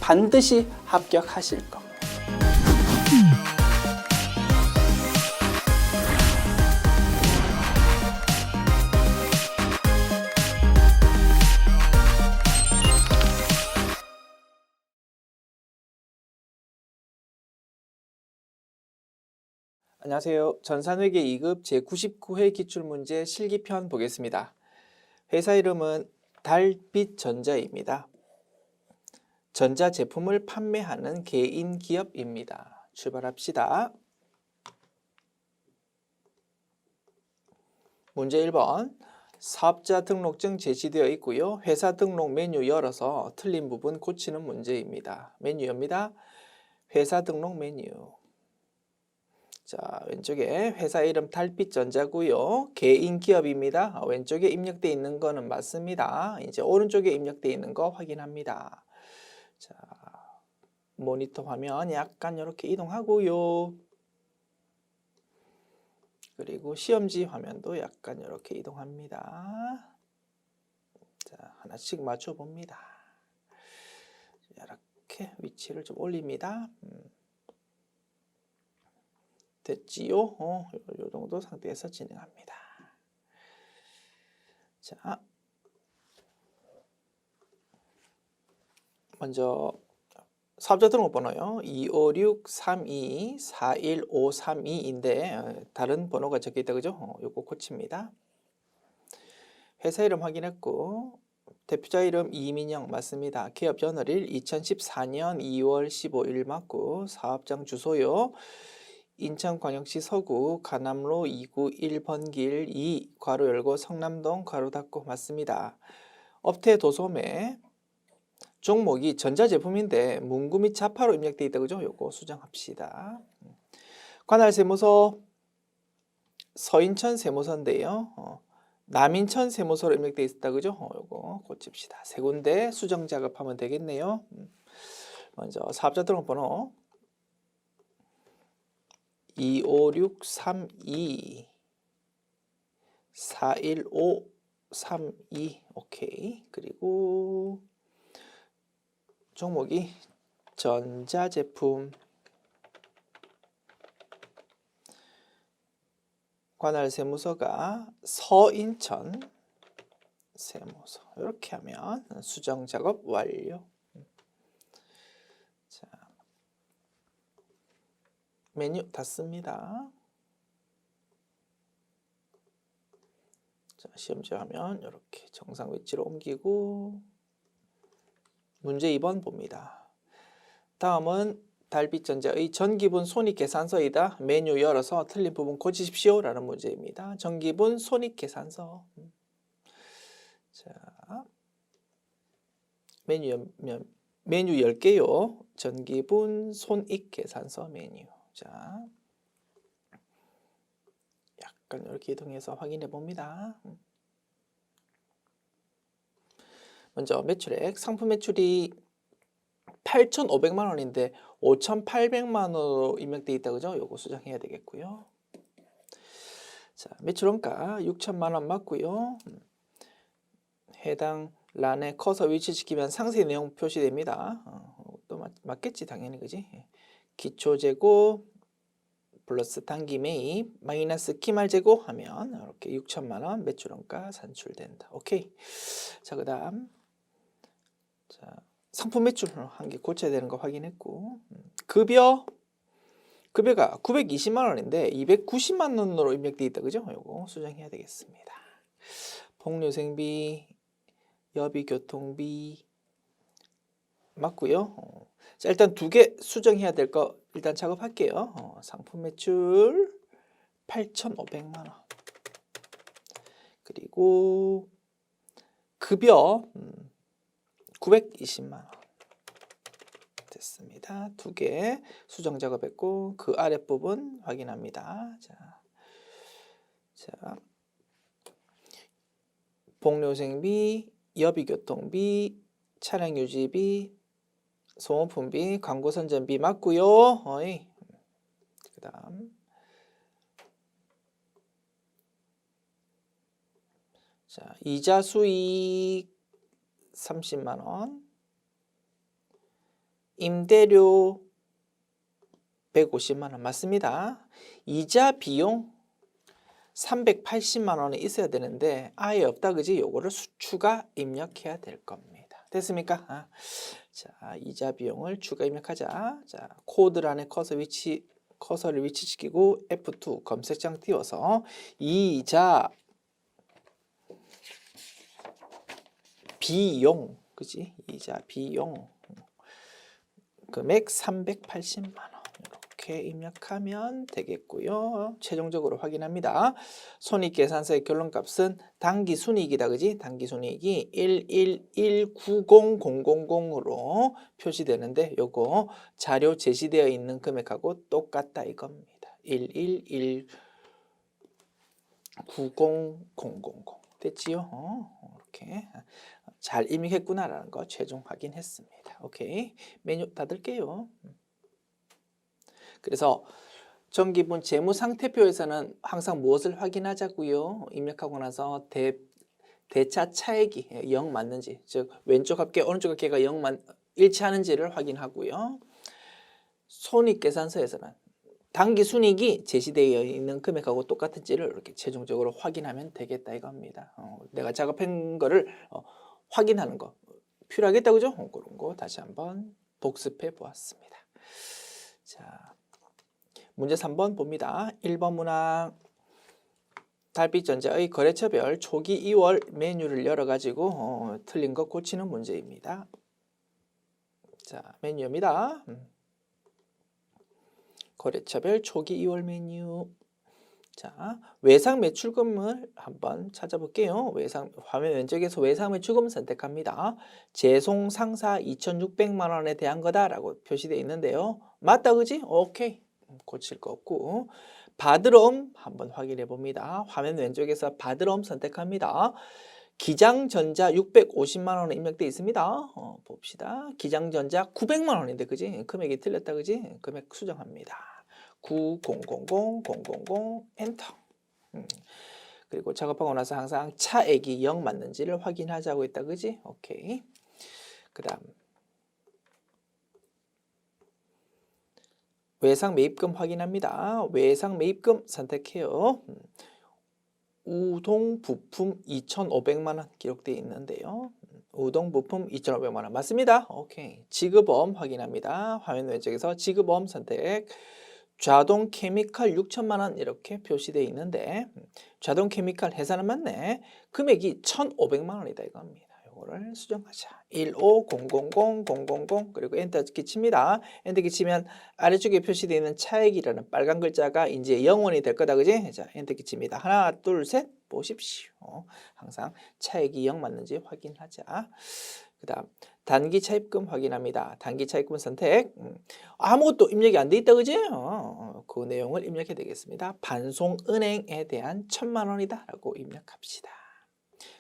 반드시 합격하실 겁니다. 안녕하세요. 전산회계 2급 제99회 기출문제 실기편 보겠습니다. 회사 이름은 달빛전자입니다. 전자제품을 판매하는 개인 기업입니다. 출발합시다. 문제 1번. 사업자 등록증 제시되어 있고요. 회사 등록 메뉴 열어서 틀린 부분 고치는 문제입니다. 메뉴 엽니다. 회사 등록 메뉴. 자, 왼쪽에 회사 이름 달빛전자고요. 개인 기업입니다. 왼쪽에 입력되어 있는 거는 맞습니다. 이제 오른쪽에 입력되어 있는 거 확인합니다. 자, 모니터 화면 약간 이렇게 이동하고요. 그리고 시험지 화면도 약간 이렇게 이동합니다. 자, 하나씩 맞춰봅니다. 이렇게 위치를 좀 올립니다. 됐지요? 요 정도 상태에서 진행합니다. 자, 먼저 사업자 등록번호요. 25632-41532인데 다른 번호가 적혀 있다 그죠? 요거 고칩니다. 회사 이름 확인했고 대표자 이름 이민영 맞습니다. 기업 연월일 2014년 2월 15일 맞고 사업장 주소요. 인천광역시 서구 가남로 2구 1번 길 2 괄호 열고 성남동 괄호 닫고 맞습니다. 업태 도소매 종목이 전자제품인데 문구 및 자파로 입력되어 있다 그죠? 요거 수정합시다. 관할 세무서 서인천 세무서인데요. 남인천 세무서로 입력되어 있다 그죠? 요거 고칩시다. 세 군데 수정 작업하면 되겠네요. 먼저 사업자 등록번호 25632 41532 오케이. 그리고 종목이 전자제품 관할 세무서가 서인천 세무서 이렇게 하면 수정 작업 완료. 자, 메뉴 닫습니다. 자, 시험지 화면 이렇게 정상 위치로 옮기고 문제 2번 봅니다. 다음은 달빛전자의 전기분 손익계산서이다. 메뉴 열어서 틀린 부분 고치십시오 라는 문제입니다. 전기분 손익계산서. 자, 메뉴 10개요. 전기분 손익계산서 메뉴. 자, 약간 이렇게 이동해서 확인해 봅니다. 먼저 매출액, 상품 매출이 8,500만 원인데 5,800만 원으로 입력되어 있다 그죠? 요거 수정해야 되겠고요. 자, 매출 원가 6천만 원 맞고요. 해당 란에 커서 위치시키면 상세 내용 표시됩니다. 또 맞겠지 당연히 그지? 기초 재고 플러스 단기 매입 마이너스 기말 재고 하면 이렇게 6천만 원 매출 원가 산출된다. 오케이. 자, 그다음 자, 상품 매출 한 개 고쳐야 되는 거 확인했고 급여가 920만 원인데 290만 원으로 입력되어 있다 그죠? 요거 수정해야 되겠습니다. 복료생비, 여비교통비 맞고요. 자, 일단 두 개 수정해야 될 거 일단 작업할게요. 상품 매출 8,500만 원 그리고 급여 920만 원 됐습니다. 두 개 수정 작업했고 그 아랫 부분 확인합니다. 자, 복료생비, 여비교통비, 차량유지비, 소모품비, 광고선전비 맞고요. 그 다음 자, 이자 수익 30만 원 임대료 150만 원 맞습니다. 이자 비용 380만 원이 있어야 되는데 아예 없다 그지? 요거를 추가 입력해야 될 겁니다. 됐습니까? 자, 이자 비용을 추가 입력하자. 자, 코드란에 커서를 위치시키고 F2 검색창 띄워서 이자 비용, 그지? 이자 비용 금액 380만 원 이렇게 입력하면 되겠고요. 최종적으로 확인합니다. 손익계산서의 결론값은 당기순이익이다, 그지? 당기순이익이 11190000으로 표시되는데 요거 자료 제시되어 있는 금액하고 똑같다 이겁니다. 11190000 됐지요? 이렇게 잘 입력했구나라는 거 최종 확인했습니다. 오케이, 메뉴 닫을게요. 그래서 정기분 재무상태표에서는 항상 무엇을 확인하자고요? 입력하고 나서 대차 차액이 0 맞는지, 즉 왼쪽 합계 오른쪽 합계가 0 일치하는지를 확인하고요. 손익계산서에서는 당기순이익이 제시되어 있는 금액하고 똑같은지를 이렇게 최종적으로 확인하면 되겠다 이겁니다. 내가 작업한 거를 확인하는 거 필요하겠다, 그죠? 그런 거 다시 한번 복습해 보았습니다. 자, 문제 3번 봅니다. 1번 문항 달빛전자의 거래처별 초기 2월 메뉴를 열어가지고 틀린 거 고치는 문제입니다. 자, 메뉴입니다. 거래처별 초기 2월 메뉴. 자, 외상 매출금을 한번 찾아볼게요. 화면 왼쪽에서 외상 매출금 선택합니다. 재송 상사 2,600만 원에 대한 거다라고 표시되어 있는데요. 맞다, 그지? 오케이. 고칠 거 없고. 받으럼 한번 확인해 봅니다. 화면 왼쪽에서 받으럼 선택합니다. 기장전자 650만 원 입력되어 있습니다. 봅시다. 기장전자 900만 원인데, 그지? 금액이 틀렸다, 그지? 금액 수정합니다. 9000000 엔터. 그리고 작업하고 나서 항상 차액이 0 맞는지를 확인하자고 했다, 그지? 오케이. 그 다음 외상 매입금 확인합니다. 외상 매입금 선택해요. 우동 부품 2,500만 원 기록되어 있는데요. 우동 부품 2,500만 원 맞습니다. 오케이. 지급엄 확인합니다. 화면 왼쪽에서 지급엄 선택. 자동 케미칼 6천만 원 이렇게 표시되어 있는데 자동 케미칼 회사는 맞네. 금액이 1,500만 원이다 이겁니다. 요거를 수정하자. 1500000 그리고 엔터 끼칩니다. 엔터 끼치면 아래쪽에 표시되어 있는 차액이라는 빨간 글자가 이제 0원이 될 거다, 그지? 자, 엔터 끼칩니다. 하나, 둘, 셋 보십시오. 항상 차액이 0 맞는지 확인하자. 그 다음 단기 차입금 확인합니다. 단기 차입금 선택. 아무것도 입력이 안 돼 있다, 그지? 그 내용을 입력해야 되겠습니다. 반송은행에 대한 1,000만 원이다 라고 입력합시다.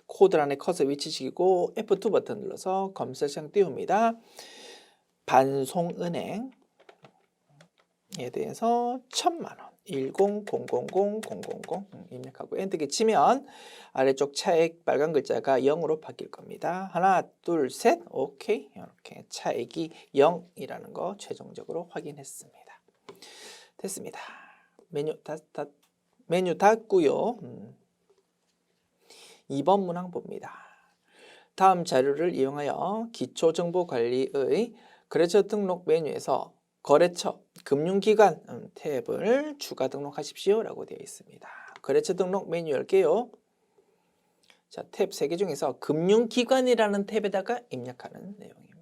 코드란에 커서 위치시키고 F2 버튼 눌러서 검색창 띄웁니다. 반송은행에 대해서 1,000만 원 1000000 입력하고 엔터키 치면 아래쪽 차액 빨간 글자가 0으로 바뀔 겁니다. 하나, 둘, 셋, 오케이. 이렇게 차액이 0이라는 거 최종적으로 확인했습니다. 됐습니다. 메뉴 닫고요. 2번 문항 봅니다. 다음 자료를 이용하여 기초정보관리의 거래처 등록 메뉴에서 거래처 금융기관 탭을 추가 등록하십시오 라고 되어 있습니다. 거래처 등록 메뉴 열게요. 자, 탭 3개 중에서 금융기관이라는 탭에다가 입력하는 내용입니다.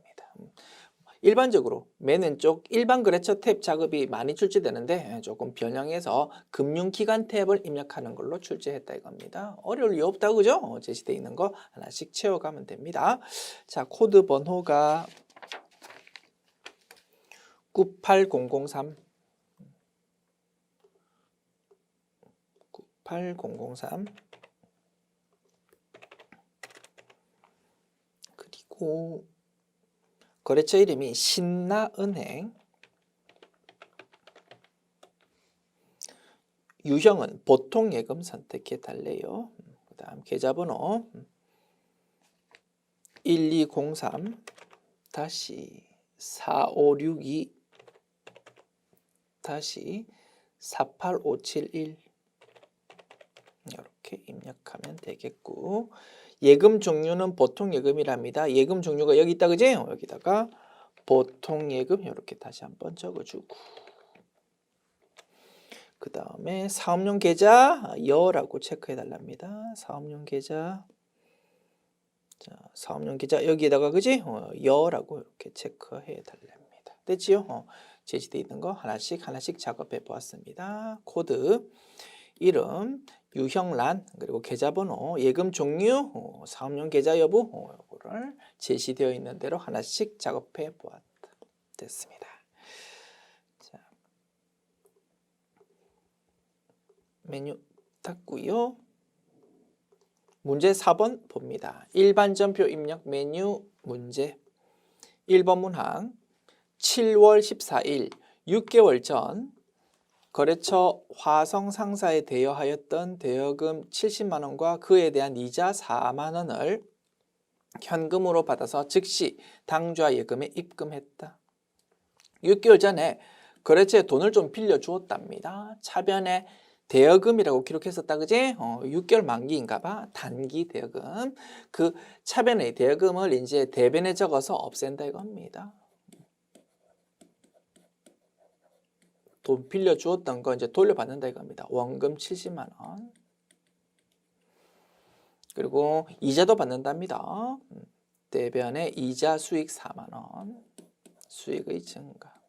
일반적으로 맨 왼쪽 일반 거래처 탭 작업이 많이 출제되는데 조금 변형해서 금융기관 탭을 입력하는 걸로 출제했다 이겁니다. 어려울 리 없다, 그죠? 제시되어 있는 거 하나씩 채워가면 됩니다. 자, 코드 번호가 98003 그리고 거래처 이름이 신나은행, 유형은 보통예금 선택해 달래요. 그 다음 계좌번호 1203-4 4562 다시 48571 이렇게 입력하면 되겠고, 예금 종류는 보통 예금이랍니다. 예금 종류가 여기 있다, 그지? 여기다가 보통 예금 이렇게 다시 한번 적어주고, 그 다음에 사업용 계좌 여라고 체크해 달랍니다. 사업용 계좌, 자, 사업용 계좌 여기에다가, 그지? 여라고 이렇게 체크해 달랍니다. 됐지요? 제시되어 있는 거 하나씩 작업해 보았습니다. 코드, 이름, 유형란, 그리고 계좌번호, 예금 종류, 사업용 계좌 여부, 이거를 제시되어 있는 대로 하나씩 작업해 보았다. 됐습니다. 자, 메뉴 닫고요. 문제 4번 봅니다. 일반전표 입력 메뉴 문제. 1번 문항, 7월 14일 6개월 전 거래처 화성 상사에 대여하였던 대여금 70만 원과 그에 대한 이자 4만 원을 현금으로 받아서 즉시 당좌 예금에 입금했다. 6개월 전에 거래처에 돈을 좀 빌려주었답니다. 차변에 대여금이라고 기록했었다, 그지? 6개월 만기인가 봐. 단기 대여금. 그 차변의 대여금을 이제 대변에 적어서 없앤다 이겁니다. 돈 빌려주었던 거 이제 돌려받는다 이겁니다. 원금 70만 원. 그리고 이자도 받는답니다. 대변에 이자 수익 4만 원. 수익의 증가.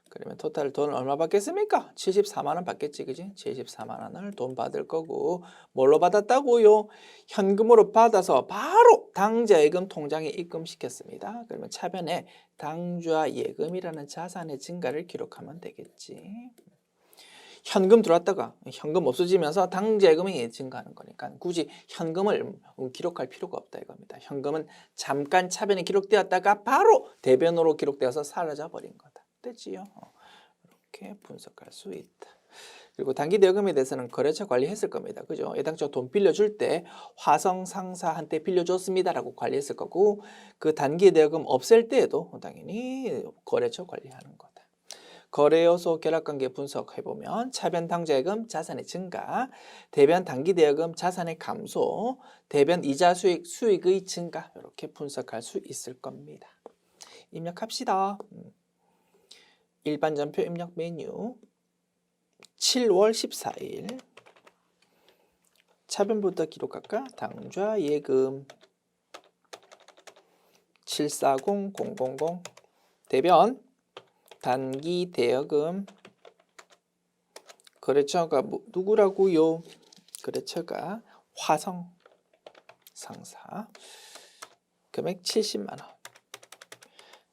그러면 토탈 돈 얼마 받겠습니까? 74만 원 받겠지, 그지? 74만 원을 돈 받을 거고, 뭘로 받았다고요? 현금으로 받아서 바로 당좌 예금 통장에 입금시켰습니다. 그러면 차변에 당좌 예금이라는 자산의 증가를 기록하면 되겠지. 현금 들어왔다가 현금 없어지면서 당좌 예금이 증가하는 거니까 굳이 현금을 기록할 필요가 없다 이겁니다. 현금은 잠깐 차변에 기록되었다가 바로 대변으로 기록되어서 사라져 버린 거다. 됐지요? 이렇게 분석할 수 있다. 그리고 단기 대여금에 대해서는 거래처 관리했을 겁니다. 그죠? 애당초 돈 빌려줄 때 화성 상사한테 빌려줬습니다라고 관리했을 거고, 그 단기 대여금 없앨 때에도 당연히 거래처 관리하는 거다. 거래 요소 결합관계 분석해보면 차변 당좌예금 자산의 증가, 대변 단기 대여금 자산의 감소, 대변 이자 수익 수익의 증가, 이렇게 분석할 수 있을 겁니다. 입력합시다. 일반전표 입력 메뉴 7월 14일 차변부터 기록할까? 당좌 예금 740000 대변 단기 대여금 거래처가 누구라고요? 거래처가 화성 상사 금액 70만 원.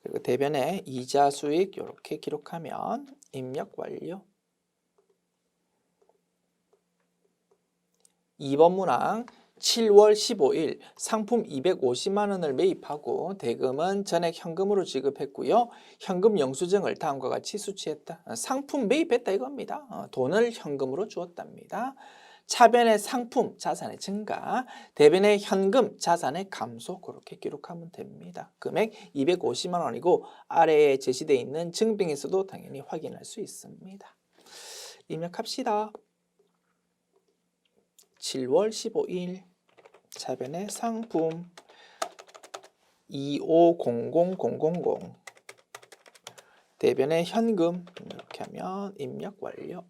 그리고 대변에 이자 수익 이렇게 기록하면 입력 완료. 2번 문항 7월 15일 상품 250만 원을 매입하고 대금은 전액 현금으로 지급했고요. 현금 영수증을 다음과 같이 수취했다. 상품 매입했다 이겁니다. 돈을 현금으로 주었답니다. 차변의 상품 자산의 증가, 대변의 현금 자산의 감소, 그렇게 기록하면 됩니다. 금액 250만 원이고 아래에 제시되어 있는 증빙에서도 당연히 확인할 수 있습니다. 입력합시다. 7월 15일 차변의 상품 2500000 대변의 현금 이렇게 하면 입력 완료.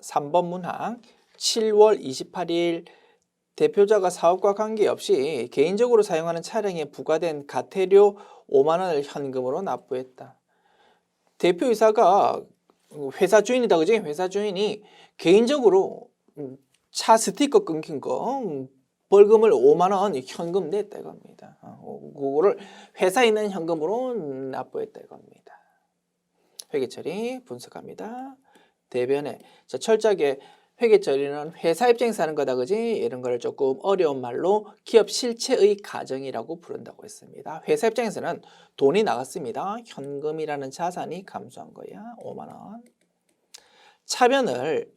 3번 문항 7월 28일 대표자가 사업과 관계없이 개인적으로 사용하는 차량에 부과된 가태료 5만 원을 현금으로 납부했다. 대표이사가 회사 주인이다, 그지? 회사 주인이 개인적으로 차 스티커 끊긴 거 벌금을 5만 원 현금 냈다 이겁니다. 그거를 회사에 있는 현금으로 납부했다 이겁니다. 회계 처리 분석합니다. 대변에 자, 철저하게 회계 처리는 회사 입장에서 하는 거다, 그지? 이런 거를 조금 어려운 말로 기업 실체의 가정이라고 부른다고 했습니다. 회사 입장에서는 돈이 나갔습니다. 현금이라는 자산이 감소한 거야. 5만 원. 차변을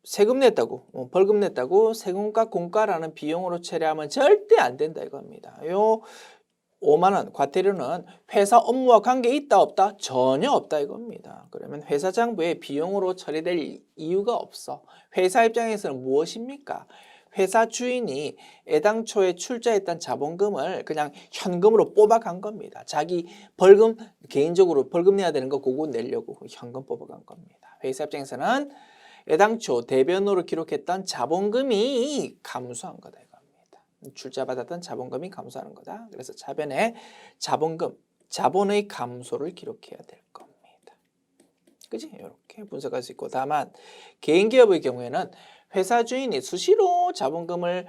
세금 냈다고, 벌금 냈다고 세금과 공과라는 비용으로 처리하면 절대 안 된다 이겁니다. 요 5만 원 과태료는 회사 업무와 관계 있다 없다? 전혀 없다 이겁니다. 그러면 회사 장부에 비용으로 처리될 이유가 없어. 회사 입장에서는 무엇입니까? 회사 주인이 애당초에 출자했던 자본금을 그냥 현금으로 뽑아간 겁니다. 자기 벌금, 개인적으로 벌금 내야 되는 거 그거 내려고 현금 뽑아간 겁니다. 회사 입장에서는 애당초 대변으로 기록했던 자본금이 감소한 거다 이겁니다. 출자받았던 자본금이 감소하는 거다. 그래서 차변에 자본금, 자본의 감소를 기록해야 될 겁니다. 그지? 이렇게 분석할 수 있고, 다만 개인기업의 경우에는 회사 주인이 수시로 자본금을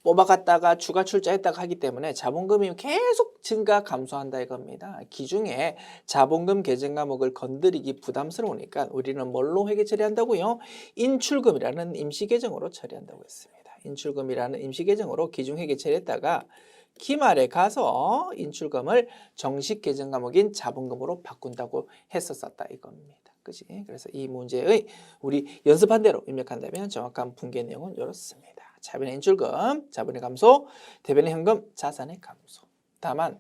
뽑아갔다가 추가 출자했다가 하기 때문에 자본금이 계속 증가 감소한다 이겁니다. 기중에 자본금 계정 과목을 건드리기 부담스러우니까 우리는 뭘로 회계 처리한다고요? 인출금이라는 임시 계정으로 처리한다고 했습니다. 인출금이라는 임시 계정으로 기중 회계 처리했다가 기말에 가서 인출금을 정식 계정 과목인 자본금으로 바꾼다고 했었다 이겁니다. 그지? 그래서 이 문제의 우리 연습한 대로 입력한다면 정확한 분계 내용은 이렇습니다. 차변의 인출금, 자본의 감소, 대변의 현금, 자산의 감소. 다만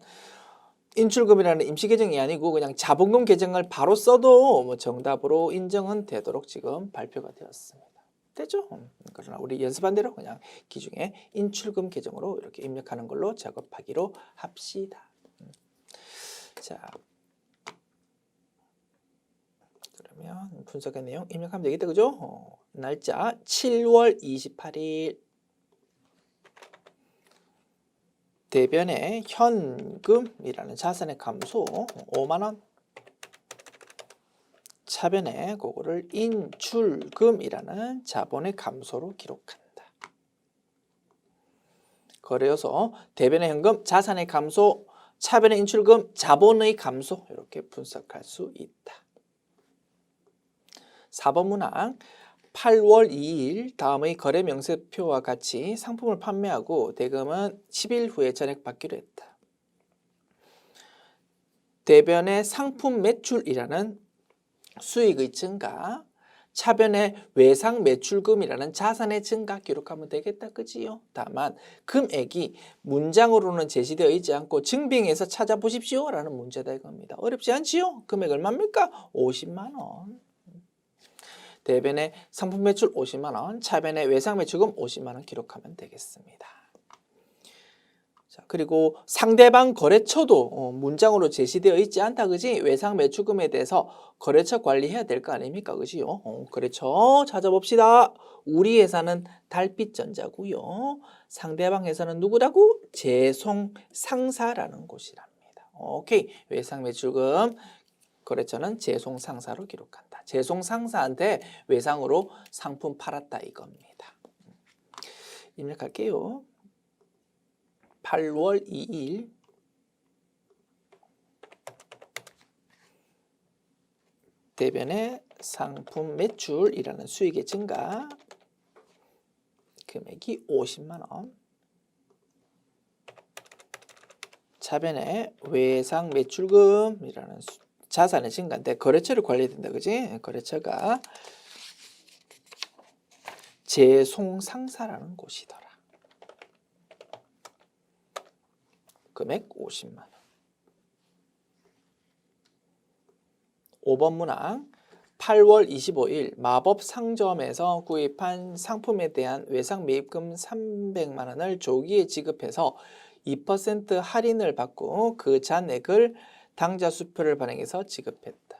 인출금이라는 임시 계정이 아니고 그냥 자본금 계정을 바로 써도 뭐 정답으로 인정은 되도록 지금 발표가 되었습니다. 됐죠? 그러나 우리 연습한 대로 그냥 기중에 인출금 계정으로 이렇게 입력하는 걸로 작업하기로 합시다. 자, 그러면 분석의 내용 입력하면 되겠다, 그죠? 날짜 7월 28일. 대변의 현금이라는 자산의 감소 5만 원. 차변에 그거를 인출금이라는 자본의 감소로 기록한다. 거래요소 대변의 현금, 자산의 감소, 차변의 인출금, 자본의 감소 이렇게 분석할 수 있다. 4번 문항 8월 2일 다음의 거래 명세표와 같이 상품을 판매하고 대금은 10일 후에 전액받기로 했다. 대변의 상품 매출이라는 수익의 증가, 차변의 외상 매출금이라는 자산의 증가 기록하면 되겠다. 그지요? 다만 금액이 문장으로는 제시되어 있지 않고 증빙해서 찾아보십시오 라는 문제다 이겁니다. 어렵지 않지요? 금액 얼마입니까? 50만 원. 대변의 상품 매출 50만 원, 차변의 외상 매출금 50만 원 기록하면 되겠습니다. 자, 그리고 상대방 거래처도 문장으로 제시되어 있지 않다, 그지? 외상 매출금에 대해서 거래처 관리해야 될 거 아닙니까, 그지요? 거래처 찾아봅시다. 우리 회사는 달빛전자고요. 상대방 회사는 누구라고? 제송상사라는 곳이랍니다. 오케이, 외상 매출금 거래처는 제송상사로 기록한다. 제송상사한테 외상으로 상품 팔았다 이겁니다. 입력할게요. 8월 2일 대변의 상품 매출이라는 수익의 증가 금액이 50만 원. 차변의 외상 매출금이라는 자산의 증가인데 거래처를 관리해야 된다, 그지? 거래처가 제송상사라는 곳이더라. 금액 50만 원. 5번 문항 8월 25일 마법 상점에서 구입한 상품에 대한 외상 매입금 300만 원을 조기에 지급해서 2% 할인을 받고 그 잔액을 당좌 수표를 발행해서 지급했다.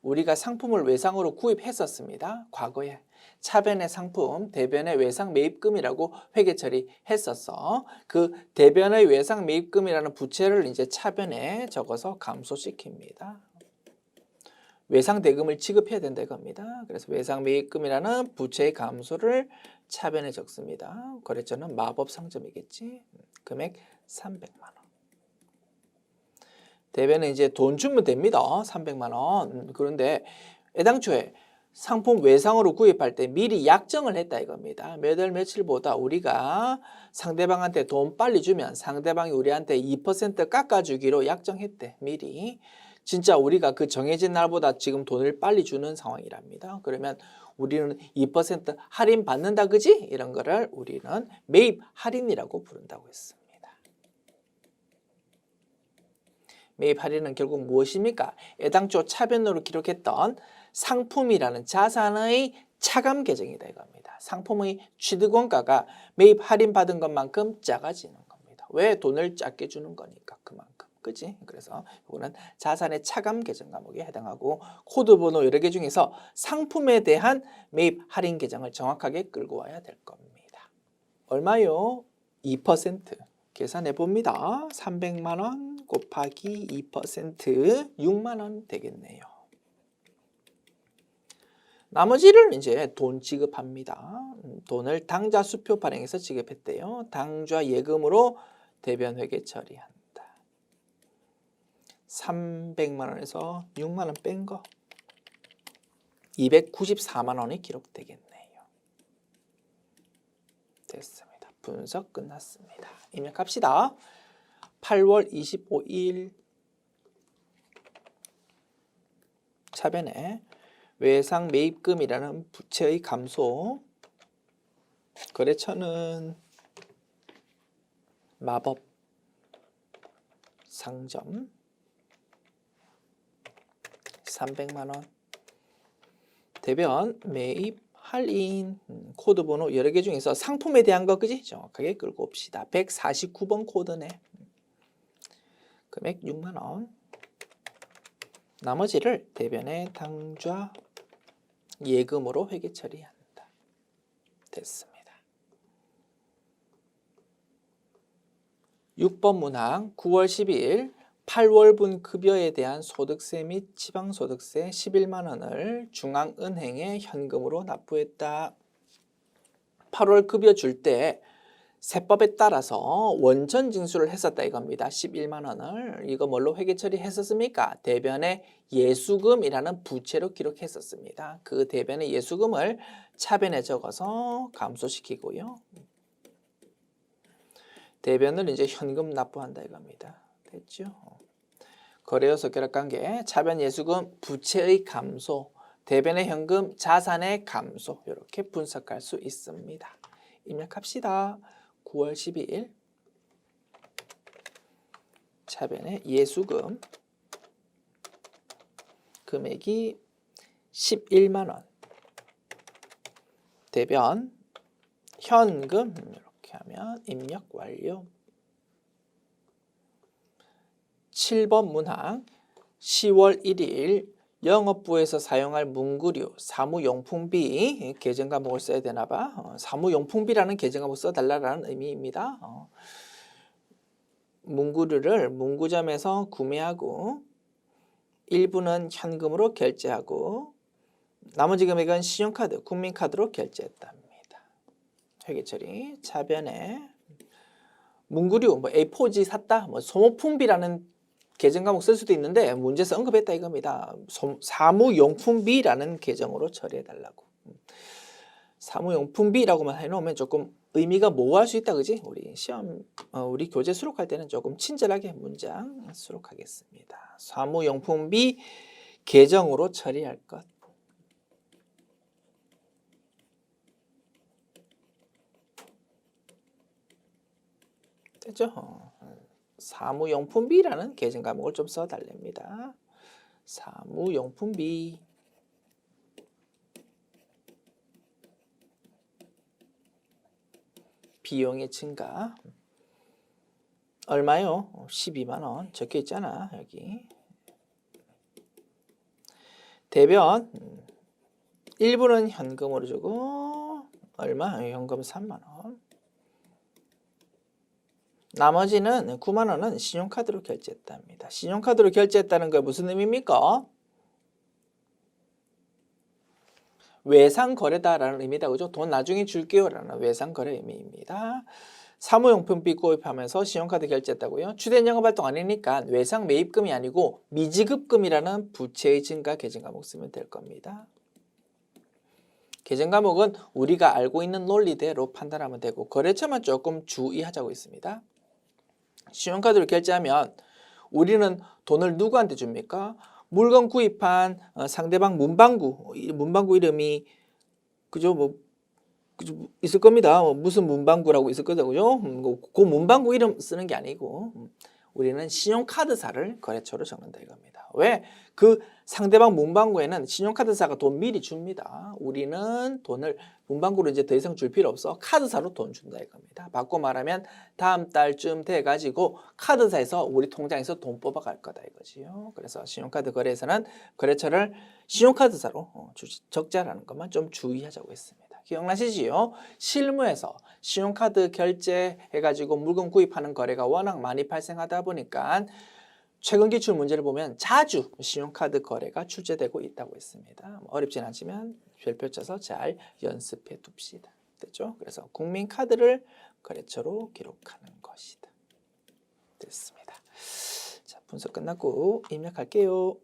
우리가 상품을 외상으로 구입했었습니다. 과거에. 차변의 상품, 대변의 외상 매입금이라고 회계 처리했었어. 그 대변의 외상 매입금이라는 부채를 이제 차변에 적어서 감소시킵니다. 외상 대금을 지급해야 된다 이겁니다. 그래서 외상 매입금이라는 부채의 감소를 차변에 적습니다. 거래처는 마법 상점이겠지. 금액 300만 원. 대변에 이제 돈 주면 됩니다. 300만 원. 그런데 애당초에 상품 외상으로 구입할 때 미리 약정을 했다 이겁니다. 몇 월 며칠보다 우리가 상대방한테 돈 빨리 주면 상대방이 우리한테 2% 깎아주기로 약정했대. 미리. 진짜 우리가 그 정해진 날보다 지금 돈을 빨리 주는 상황이랍니다. 그러면 우리는 2% 할인 받는다 그지? 이런 거를 우리는 매입 할인이라고 부른다고 했습니다. 매입 할인은 결국 무엇입니까? 애당초 차변으로 기록했던 상품이라는 자산의 차감 계정이다 이겁니다. 상품의 취득원가가 매입 할인 받은 것만큼 작아지는 겁니다. 왜? 돈을 작게 주는 거니까 그만큼. 그치? 그래서 이거는 자산의 차감 계정 과목에 해당하고 코드 번호 여러 개 중에서 상품에 대한 매입 할인 계정을 정확하게 끌고 와야 될 겁니다. 얼마요? 2%. 계산해 봅니다. 300만 원 곱하기 2% 6만 원 되겠네요. 나머지를 이제 돈 지급합니다. 돈을 당좌 수표 발행해서 지급했대요. 당좌 예금으로 대변 회계 처리한다. 300만 원에서 6만 원 뺀 거 294만 원이 기록되겠네요. 됐습니다. 분석 끝났습니다. 입력합시다. 8월 25일 차변에 외상 매입금이라는 부채의 감소, 거래처는 마법 상점 300만 원, 대변 매입 할인 코드 번호 여러 개 중에서 상품에 대한 거 그지? 정확하게 끌고 옵시다. 149번 코드네. 금액 6만 원. 나머지를 대변의 당좌 예금으로 회계 처리한다. 됐습니다. 6번 문항 9월 12일 8월분 급여에 대한 소득세 및 지방소득세 11만 원을 중앙은행에 현금으로 납부했다. 8월 급여 줄 때 세법에 따라서 원천 징수를 했었다 이겁니다. 11만 원을. 이거 뭘로 회계 처리했었습니까? 대변의 예수금이라는 부채로 기록했었습니다. 그 대변의 예수금을 차변에 적어서 감소시키고요. 대변을 이제 현금 납부한다 이겁니다. 됐죠? 거래요소 결합관계, 차변 예수금 부채의 감소, 대변의 현금 자산의 감소 이렇게 분석할 수 있습니다. 입력합시다. 9월 12일 차변의 예수금 금액이 11만 원, 대변 현금 이렇게 하면 입력 완료. 7번 문항 10월 1일 영업부에서 사용할 문구류, 사무용품비 계정 과목을 써야 되나봐. 사무용품비라는 계정 과목 써달라는 의미입니다. 문구류를 문구점에서 구매하고 일부는 현금으로 결제하고 나머지 금액은 신용카드, 국민카드로 결제했답니다. 회계처리 차변에 문구류, A4지 샀다, 소모품비라는 계정 과목 쓸 수도 있는데 문제에서 언급했다 이겁니다. 사무용품비라는 계정으로 처리해달라고. 사무용품비라고만 해놓으면 조금 의미가 모호할 수 있다 그지? 우리 시험, 우리 교재 수록할 때는 조금 친절하게 문장 수록하겠습니다. 사무용품비 계정으로 처리할 것. 됐죠? 사무용품비라는 계정 과목을 좀 써달랍니다. 사무용품비 비용의 증가 얼마요? 12만 원 적혀 있잖아 여기. 대변 일부는 현금으로 주고 얼마? 현금 3만 원. 나머지는 9만 원은 신용카드로 결제했답니다. 신용카드로 결제했다는 게 무슨 의미입니까? 외상거래다라는 의미다. 그죠? 돈 나중에 줄게요 라는 외상거래 의미입니다. 사무용품비 구입하면서 신용카드 결제했다고요? 주된 영업활동 아니니까 외상 매입금이 아니고 미지급금이라는 부채의 증가 계정 과목 쓰면 될 겁니다. 계정 과목은 우리가 알고 있는 논리대로 판단하면 되고 거래처만 조금 주의하자고 있습니다. 신용카드로 결제하면 우리는 돈을 누구한테 줍니까? 물건 구입한 상대방 문방구 이름이 그죠? 뭐 그죠? 있을 겁니다. 무슨 문방구라고 있을 거죠, 그죠? 그 문방구 이름 쓰는 게 아니고 우리는 신용카드사를 거래처로 적는다 이겁니다. 왜? 그 상대방 문방구에는 신용카드사가 돈 미리 줍니다. 우리는 돈을 문방구로 이제 더 이상 줄 필요 없어. 카드사로 돈 준다 이겁니다. 바꿔 말하면 다음 달쯤 돼가지고 카드사에서 우리 통장에서 돈 뽑아갈 거다 이거지요. 그래서 신용카드 거래에서는 거래처를 신용카드사로 적자라는 것만 좀 주의하자고 했습니다. 기억나시지요? 실무에서 신용카드 결제해가지고 물건 구입하는 거래가 워낙 많이 발생하다 보니까 최근 기출 문제를 보면 자주 신용카드 거래가 출제되고 있다고 했습니다. 어렵진 않지만 별표 쳐서 잘 연습해 둡시다. 됐죠? 그래서 국민카드를 거래처로 기록하는 것이다. 됐습니다. 자, 분석 끝났고 입력할게요.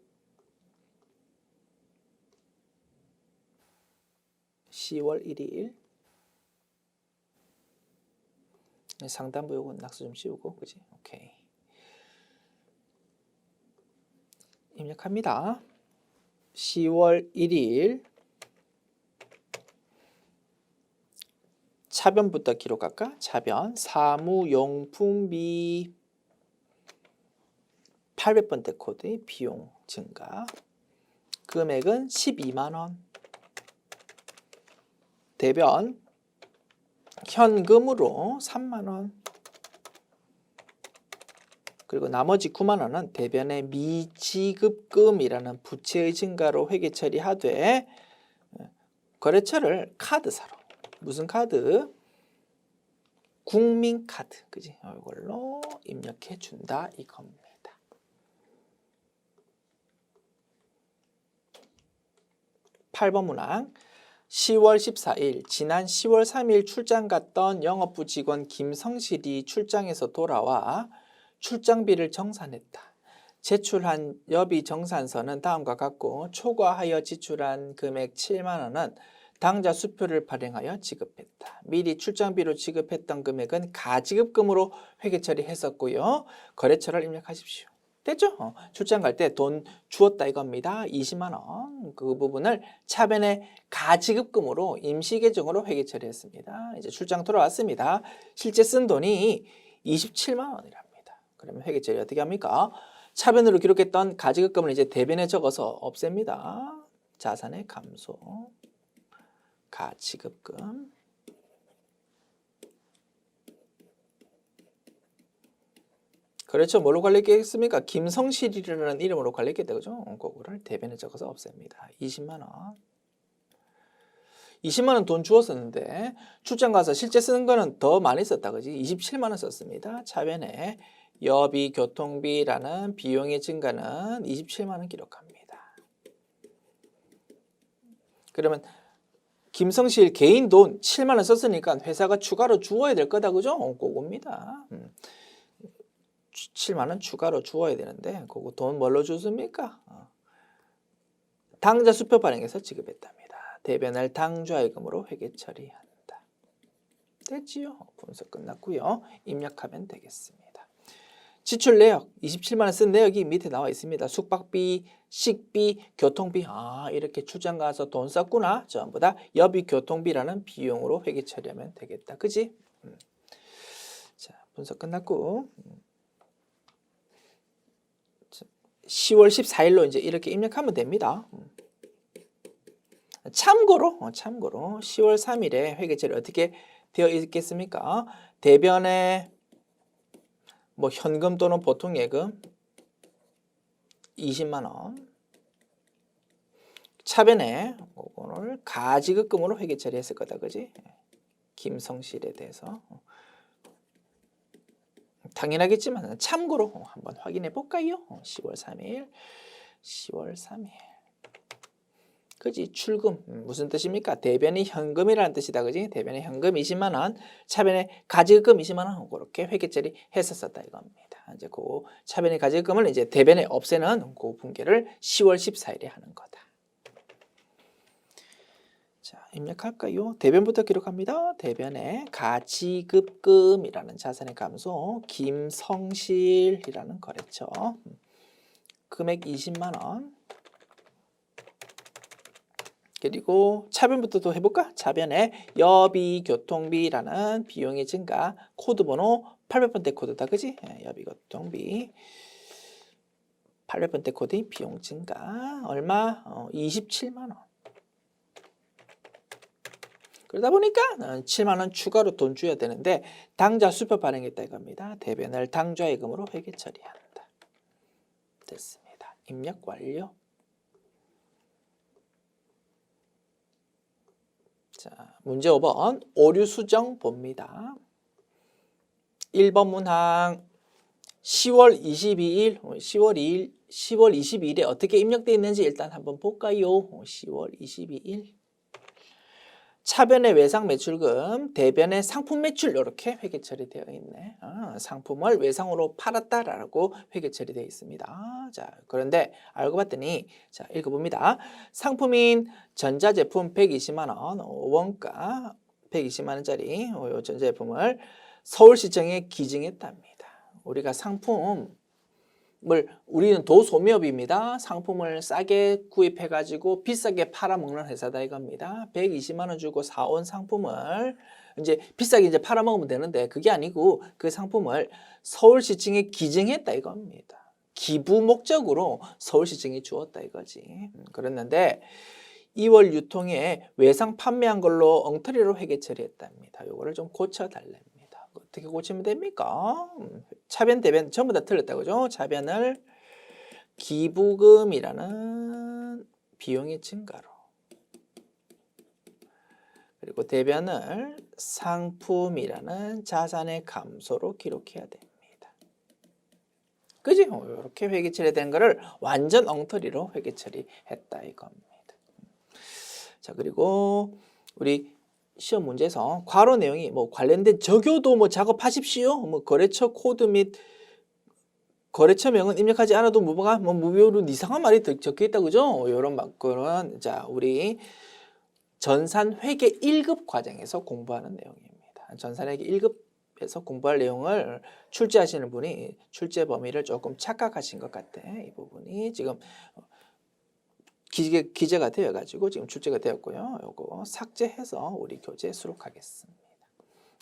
10월 1일 상단부 요건 낙서 좀 씌우고 그지? 오케이. 입력합니다. 10월 1일 차변부터 기록할까? 차변 사무용품비 800번대 코드의 비용 증가 금액은 12만원 대변 현금으로 3만원 그리고 나머지 9만원은 대변의 미지급금이라는 부채의 증가로 회계 처리하되 거래처를 카드사로 무슨 카드? 국민카드 그지? 이걸로 입력해 준다 이겁니다. 8번 문항 10월 14일 지난 10월 3일 출장 갔던 영업부 직원 김성실이 출장에서 돌아와 출장비를 정산했다. 제출한 여비 정산서는 다음과 같고 초과하여 지출한 금액 7만 원은 당좌 수표를 발행하여 지급했다. 미리 출장비로 지급했던 금액은 가지급금으로 회계 처리했었고요. 거래처를 입력하십시오. 됐죠? 출장 갈 때 돈 주었다 이겁니다. 20만 원. 그 부분을 차변의 가지급금으로 임시계정으로 회계 처리했습니다. 이제 출장 돌아왔습니다. 실제 쓴 돈이 27만 원이랍니다. 그러면 회계 처리 어떻게 합니까? 차변으로 기록했던 가지급금을 이제 대변에 적어서 없앱니다. 자산의 감소. 가지급금. 그렇죠. 뭘로 관리했겠습니까? 김성실이라는 이름으로 관리했겠다. 그죠? 그거를 대변에 적어서 없앱니다. 20만 원. 20만 원 돈 주었었는데 출장 가서 실제 쓰는 거는 더 많이 썼다. 그지? 27만 원 썼습니다. 차변에 여비, 교통비라는 비용의 증가는 27만 원 기록합니다. 그러면 김성실 개인 돈 7만 원 썼으니까 회사가 추가로 주어야 될 거다. 그죠? 그겁니다. 7만 원 추가로 주어야 되는데 그거 돈 뭘로 주습니까? 당좌 수표 발행해서 지급했답니다. 대변을 당좌예금으로 회계 처리한다. 됐지요? 분석 끝났고요. 입력하면 되겠습니다. 지출 내역 27만 원 쓴 내역이 밑에 나와 있습니다. 숙박비, 식비, 교통비 이렇게 출장 가서 돈 썼구나. 전부 다 여비 교통비라는 비용으로 회계 처리하면 되겠다. 그지? 자, 분석 끝났고 10월 14일로 이제 이렇게 입력하면 됩니다. 참고로 10월 3일에 회계 처리 어떻게 되어 있겠습니까? 대변에 뭐 현금 또는 보통 예금 20만 원. 차변에 오늘 가지급금으로 회계 처리했을 거다. 그지? 김성실에 대해서 당연하겠지만 참고로 한번 확인해 볼까요? 10월 3일. 그지? 출금 무슨 뜻입니까? 대변이 현금이라는 뜻이다. 그지? 대변의 현금 20만 원, 차변의 가지급금 20만 원 그렇게 회계 처리했었다 이겁니다. 이제 그 차변의 가지급금을 이제 대변에 없애는 그 분계를 10월 14일에 하는 거다. 자, 입력할까요? 대변부터 기록합니다. 대변에 가지급금이라는 자산의 감소, 김성실이라는 거래처, 금액 20만 원. 그리고 차변부터 또 해볼까? 차변에 여비 교통비라는 비용의 증가, 코드번호 800번대 코드다, 그지? 여비 교통비 800번대 코드 비용 증가 얼마? 27만 원. 그러다 보니까 7만 원 추가로 돈 줘야 되는데 당좌 수표 발행했다 이겁니다. 대변을 당좌예금으로 회계 처리한다. 됐습니다. 입력 완료. 자, 문제 5번 오류 수정 봅니다. 1번 문항 10월 22일, 10월 2일, 10월 22일에 어떻게 입력되어 있는지 일단 한번 볼까요? 10월 22일. 차변의 외상 매출금, 대변의 상품 매출 이렇게 회계 처리되어 있네. 상품을 외상으로 팔았다라고 회계 처리되어 있습니다. 자, 그런데 알고 봤더니 자, 읽어봅니다. 상품인 전자제품 120만 원, 원가 120만 원짜리 이 전자제품을 서울시청에 기증했답니다. 우리가 우리는 도소매업입니다. 상품을 싸게 구입해가지고 비싸게 팔아먹는 회사다 이겁니다. 120만 원 주고 사온 상품을 이제 비싸게 이제 팔아먹으면 되는데 그게 아니고 그 상품을 서울시청에 기증했다 이겁니다. 기부 목적으로 서울시청이 주었다 이거지. 그랬는데 2월 유통에 외상 판매한 걸로 엉터리로 회계 처리했답니다. 요거를 좀 고쳐달랍니다. 어떻게 고치면 됩니까? 차변, 대변 전부 다 틀렸다 그죠? 차변을 기부금이라는 비용의 증가로, 그리고 대변을 상품이라는 자산의 감소로 기록해야 됩니다. 그지? 이렇게 회계 처리된 거를 완전 엉터리로 회계 처리했다 이겁니다. 자, 그리고 우리 시험 문제에서 괄호 내용이 관련된 적요도 작업하십시오. 거래처 코드 및 거래처명은 입력하지 않아도 무효로 이상한 말이 적혀 있다 그죠? 이런 그런 자, 우리 전산회계 1급 과정에서 공부하는 내용입니다. 전산회계 1급에서 공부할 내용을 출제하시는 분이 출제 범위를 조금 착각하신 것 같아. 이 부분이 지금 기재가 되어가지고 지금 출제가 되었고요. 요거 삭제해서 우리 교재에 수록하겠습니다.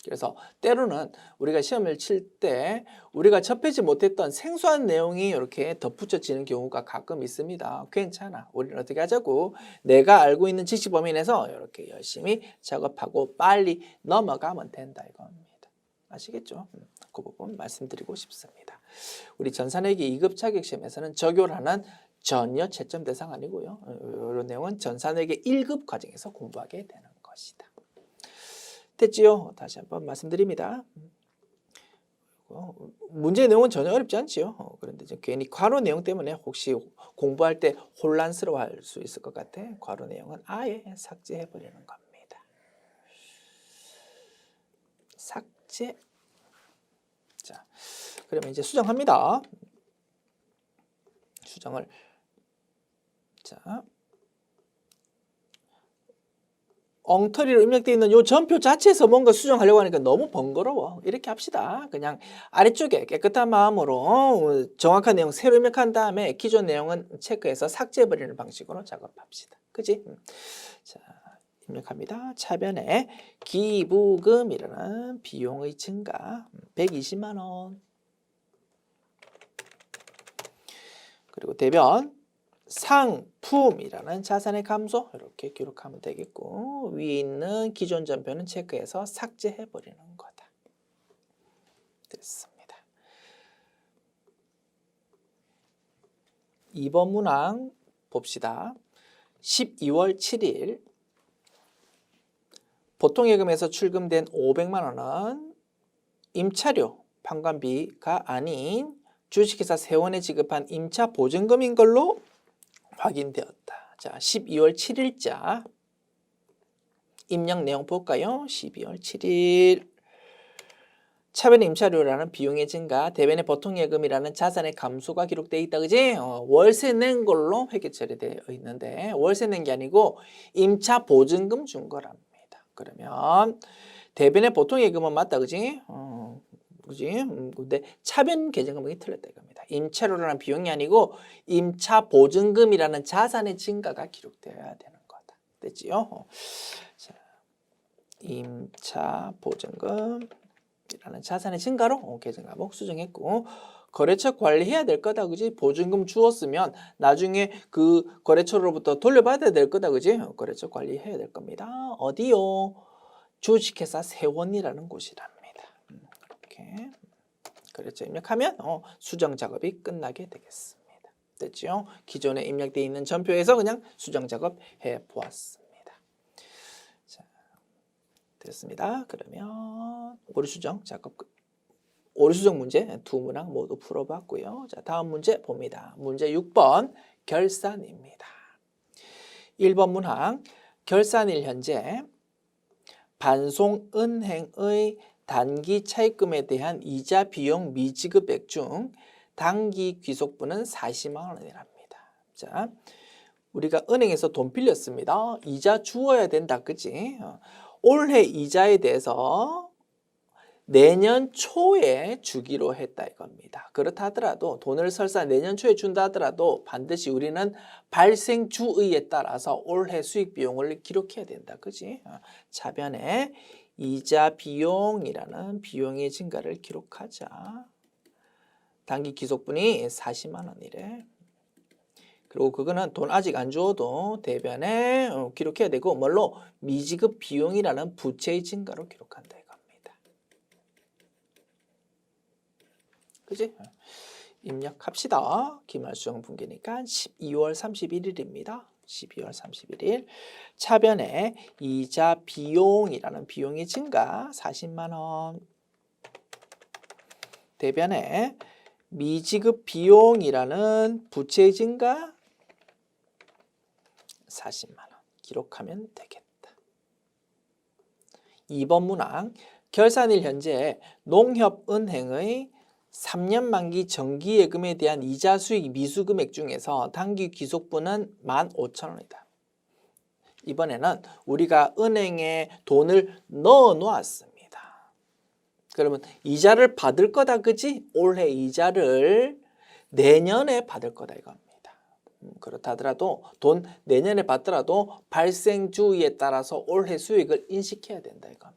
그래서 때로는 우리가 시험을 칠 때 우리가 접하지 못했던 생소한 내용이 이렇게 덧붙여지는 경우가 가끔 있습니다. 괜찮아. 우리는 어떻게 하자고? 내가 알고 있는 지식 범위 내에서 이렇게 열심히 작업하고 빨리 넘어가면 된다 이겁니다. 아시겠죠? 그 부분 말씀드리고 싶습니다. 우리 전산회계 2급 자격시험에서는 적용을 하는 전혀 채점 대상 아니고요. 이런 내용은 전산회계 1급 과정에서 공부하게 되는 것이다. 됐지요? 다시 한번 말씀드립니다. 문제 내용은 전혀 어렵지 않지요. 그런데 괜히 괄호 내용 때문에 혹시 공부할 때 혼란스러워할 수 있을 것 같아. 괄호 내용은 아예 삭제해 버리는 겁니다. 삭제. 자, 그러면 이제 수정합니다. 수정을 자, 엉터리로 입력되어 있는 이 전표 자체에서 뭔가 수정하려고 하니까 너무 번거로워. 이렇게 합시다. 그냥 아래쪽에 깨끗한 마음으로 정확한 내용 새로 입력한 다음에 기존 내용은 체크해서 삭제해버리는 방식으로 작업합시다. 그지? 자, 입력합니다. 차변에 기부금이라는 비용의 증가 120만 원. 그리고 대변 상품이라는 자산의 감소 이렇게 기록하면 되겠고 위에 있는 기존 전표는 체크해서 삭제해 버리는 거다. 됐습니다. 2번 문항 봅시다. 12월 7일 보통예금에서 출금된 500만 원은 임차료 판관비가 아닌 주식회사 세원에 지급한 임차 보증금인 걸로 확인되었다. 자, 12월 7일자 입력 내용 볼까요? 12월 7일 차변의 임차료라는 비용의 증가, 대변의 보통예금이라는 자산의 감소가 기록되어 있다. 그지? 월세 낸 걸로 회계 처리되어 있는데 월세 낸 게 아니고 임차 보증금 준 거랍니다. 그러면 대변의 보통예금은 맞다. 그지? 그지? 근데 차변 계정금액이 틀렸다 이겁니다. 임차료라는 비용이 아니고 임차 보증금이라는 자산의 증가가 기록되어야 되는 거다. 됐지요? 자, 임차 보증금이라는 자산의 증가로 계정 과목 수정했고 거래처 관리해야 될 거다, 그지? 보증금 주었으면 나중에 그 거래처로부터 돌려받아야 될 거다, 그지? 거래처 관리해야 될 겁니다. 어디요? 주식회사 세원이라는 곳이랍니다. 이렇게 거래처 입력하면 수정 작업이 끝나게 되겠습니다. 됐죠? 기존에 입력되어 있는 전표에서 그냥 수정 작업 해 보았습니다. 자, 됐습니다. 그러면 오류 수정 작업 끝. 오류 수정 문제 두 문항 모두 풀어봤고요. 자, 다음 문제 봅니다. 문제 6번 결산입니다. 1번 문항 결산일 현재 반송은행의 단기 차입금에 대한 이자 비용 미지급액 중 단기 귀속분은 40만 원이랍니다. 자, 우리가 은행에서 돈 빌렸습니다. 이자 주어야 된다, 그지? 올해 이자에 대해서 내년 초에 주기로 했다 이겁니다. 그렇다 하더라도 돈을 설사 내년 초에 준다 하더라도 반드시 우리는 발생 주의에 따라서 올해 수익 비용을 기록해야 된다, 그지? 차변에 이자 비용이라는 비용의 증가를 기록하자. 단기 귀속분이 40만 원이래. 그리고 그거는 돈 아직 안 주어도 대변에 기록해야 되고 뭘로? 미지급 비용이라는 부채의 증가로 기록한다 이겁니다. 그지? 입력합시다. 기말수정 분기니까 12월 31일입니다. 12월 31일 차변에 이자 비용이라는 비용의 증가 40만 원. 대변에 미지급 비용이라는 부채의 증가 40만 원 기록하면 되겠다. 2번 문항 결산일 현재 농협은행의 3년 만기 정기예금에 대한 이자 수익 미수금액 중에서 단기 귀속분은 15,000원이다. 이번에는 우리가 은행에 돈을 넣어 놓았습니다. 그러면 이자를 받을 거다, 그지? 올해 이자를 내년에 받을 거다 이겁니다. 그렇다 하더라도 돈 내년에 받더라도 발생 주의에 따라서 올해 수익을 인식해야 된다 이겁니다.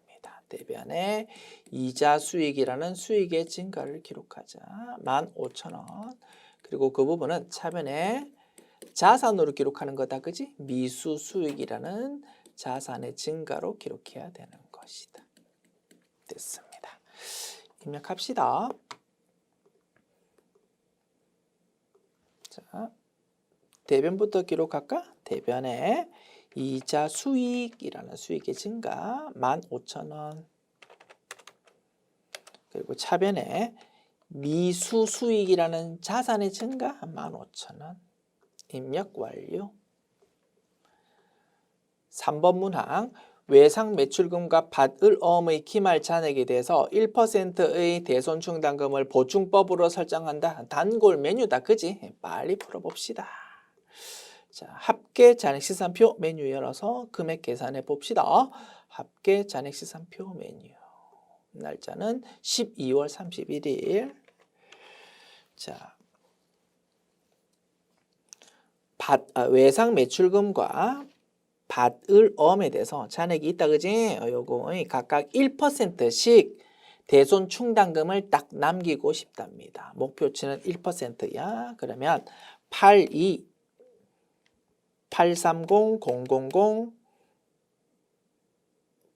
대변에 이자 수익이라는 수익의 증가를 기록하자. 15,000원. 그리고 그 부분은 차변에 자산으로 기록하는 거다, 그지? 미수 수익이라는 자산의 증가로 기록해야 되는 것이다. 됐습니다. 입력합시다. 자, 대변부터 기록할까? 대변에 이자 수익이라는 수익의 증가 15,000원. 그리고 차변에 미수 수익이라는 자산의 증가 15,000원. 입력 완료. 3번 문항 외상 매출금과 받을 어음의 기말 잔액에 대해서 1%의 대손충당금을 보충법으로 설정한다. 단골 메뉴다, 그지? 빨리 풀어봅시다. 자, 합계 잔액시산표 메뉴 열어서 금액 계산해 봅시다. 합계 잔액시산표 메뉴. 날짜는 12월 31일. 자, 외상 매출금과 받을 어음에 대해서 잔액이 있다, 그지? 요거 각각 1%씩 대손 충당금을 딱 남기고 싶답니다. 목표치는 1%야. 그러면 82 830 000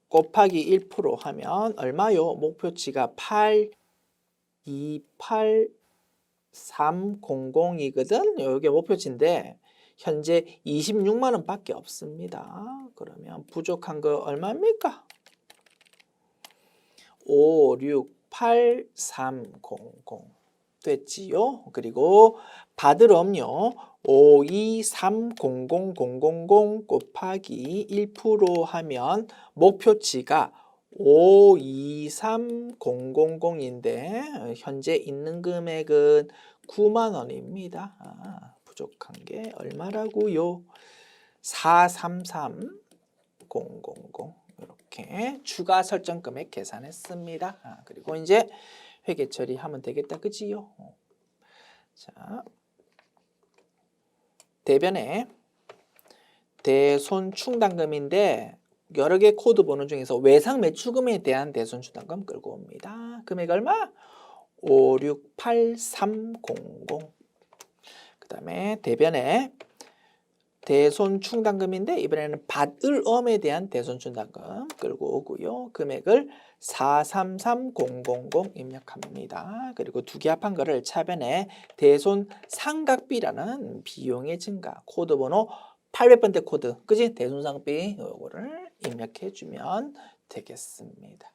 곱하기 1% 하면 얼마요? 목표치가 828300이거든. 이게 목표치인데 현재 26만 원 밖에 없습니다. 그러면 부족한 거 얼마입니까? 568,300 됐지요? 그리고 받을 업료 523,000 곱하기 1% 하면 목표치가 523,000인데 현재 있는 금액은 9만 원입니다. 부족한 게 얼마라고요? 433,000 이렇게 추가 설정 금액 계산했습니다. 그리고 이제 회계 처리하면 되겠다, 그지요? 자, 대변에 대손 충당금인데 여러 개 코드 번호 중에서 외상 매출금에 대한 대손 충당금 끌고 옵니다. 금액 얼마? 568300. 그 다음에 대변에 대손 충당금인데 이번에는 받을 엄에 대한 대손 충당금 끌고 오고요. 금액을 433000 입력합니다. 그리고 두 개 합한 거를 차변에 대손 상각비라는 비용의 증가 코드 번호 800번대 코드, 그지? 대손 상각비 요거를 입력해 주면 되겠습니다.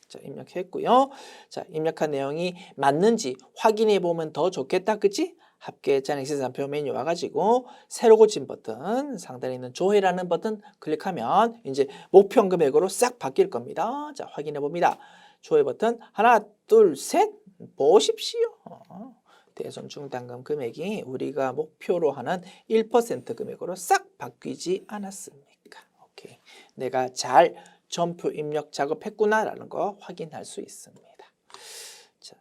자, 입력했고요. 자, 입력한 내용이 맞는지 확인해 보면 더 좋겠다, 그지? 합계자 엑셀산표 메뉴 와가지고 새로 고친 버튼 상단에 있는 조회라는 버튼 클릭하면 이제 목표 금액으로 싹 바뀔 겁니다. 자, 확인해 봅니다. 조회 버튼 하나 둘 셋 보십시오. 대손 충당금 금액이 우리가 목표로 하는 1% 금액으로 싹 바뀌지 않았습니까? 오케이. 내가 잘 점표 입력 작업했구나라는 거 확인할 수 있습니다. 자,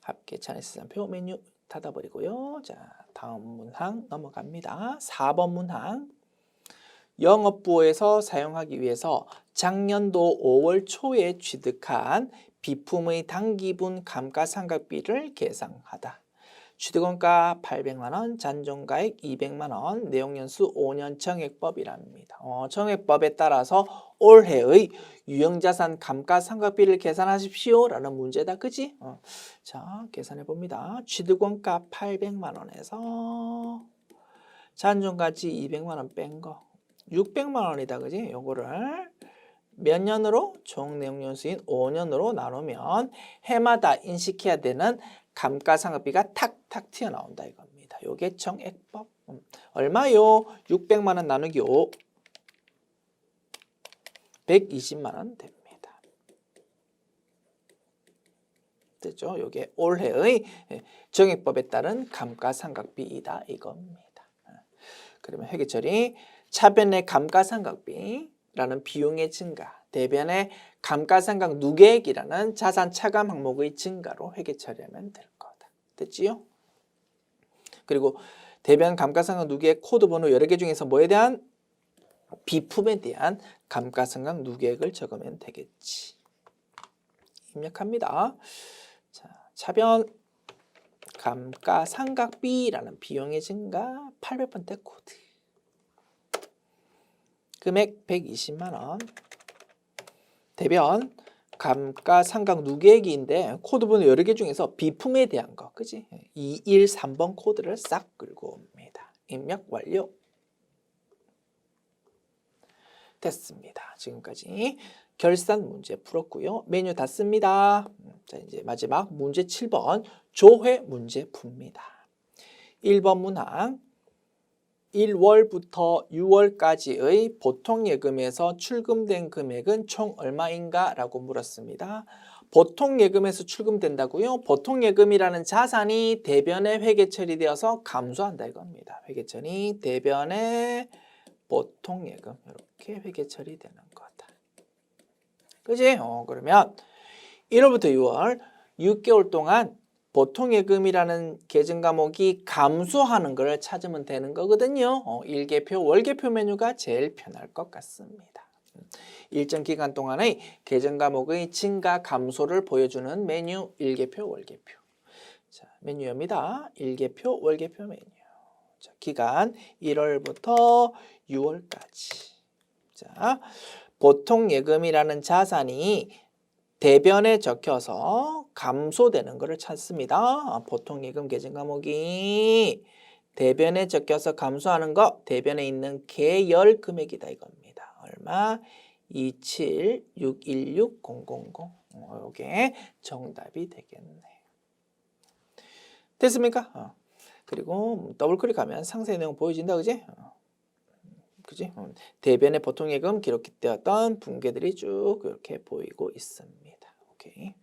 합계 차례시장표 메뉴 닫아버리고요. 자, 다음 문항 넘어갑니다. 4번 문항. 영업부에서 사용하기 위해서 작년도 5월 초에 취득한 비품의 당기분 감가상각비를 계산하다. 취득원가 800만 원, 잔존가액 200만 원, 내용연수 5년 정액법이랍니다. 정액법에 따라서 올해의 유형자산 감가상각비를 계산하십시오 라는 문제다, 그지? 자, 계산해 봅니다. 취득원가 800만 원에서 잔존가치 200만 원 뺀 거 600만 원이다, 그지? 요거를 몇 년으로? 총 내용연수인 5년으로 나누면 해마다 인식해야 되는 감가상각비가 탁탁 튀어나온다 이겁니다. 요게 정액법. 얼마요? 600만 원 나누기 5. 120만 원 됩니다. 됐죠? 요게 올해의 정액법에 따른 감가상각비이다 이겁니다. 그러면 회계처리 차변의 감가상각비라는 비용의 증가, 대변의 감가상각 누계액이라는 자산 차감 항목의 증가로 회계 처리하면 될 거다. 됐지요? 그리고 대변 감가상각 누계액 코드 번호 여러 개 중에서 뭐에 대한? 비품에 대한 감가상각 누계액을 적으면 되겠지. 입력합니다. 자, 차변 감가상각비라는 비용의 증가 800번대 코드. 금액 120만 원. 대변 감가상각 누계액인데 코드 번호 여러 개 중에서 비품에 대한 거, 그지? 213번 코드를 싹 끌고 옵니다. 입력 완료. 됐습니다. 지금까지 결산 문제 풀었고요. 메뉴 닫습니다. 자, 이제 마지막 문제 7번 조회 문제 풉니다. 1번 문항 1월부터 6월까지의 보통예금에서 출금된 금액은 총 얼마인가? 라고 물었습니다. 보통예금에서 출금된다고요? 보통예금이라는 자산이 대변에 회계 처리되어서 감소한다 이겁니다. 회계 처리 대변에 보통예금 이렇게 회계 처리되는 거다. 그지? 그러면 1월부터 6월 6개월 동안 보통예금이라는 계정 과목이 감소하는 걸 찾으면 되는 거거든요. 일계표, 월계표 메뉴가 제일 편할 것 같습니다. 일정 기간 동안의 계정 과목의 증가, 감소를 보여주는 메뉴 일계표, 월계표. 자, 메뉴입니다. 일계표, 월계표 메뉴. 자, 기간 1월부터 6월까지. 자, 보통예금이라는 자산이 대변에 적혀서 감소되는 것을 찾습니다. 보통예금 계정 과목이 대변에 적혀서 감소하는 거, 대변에 있는 계열 금액이다 이겁니다. 얼마? 27616,000. 이게 정답이 되겠네. 됐습니까? 그리고 더블 클릭하면 상세 내용 보여진다, 그지? 그지? 대변의 보통예금 기록되었던 분계들이 쭉 이렇게 보이고 있습니다. 오케이.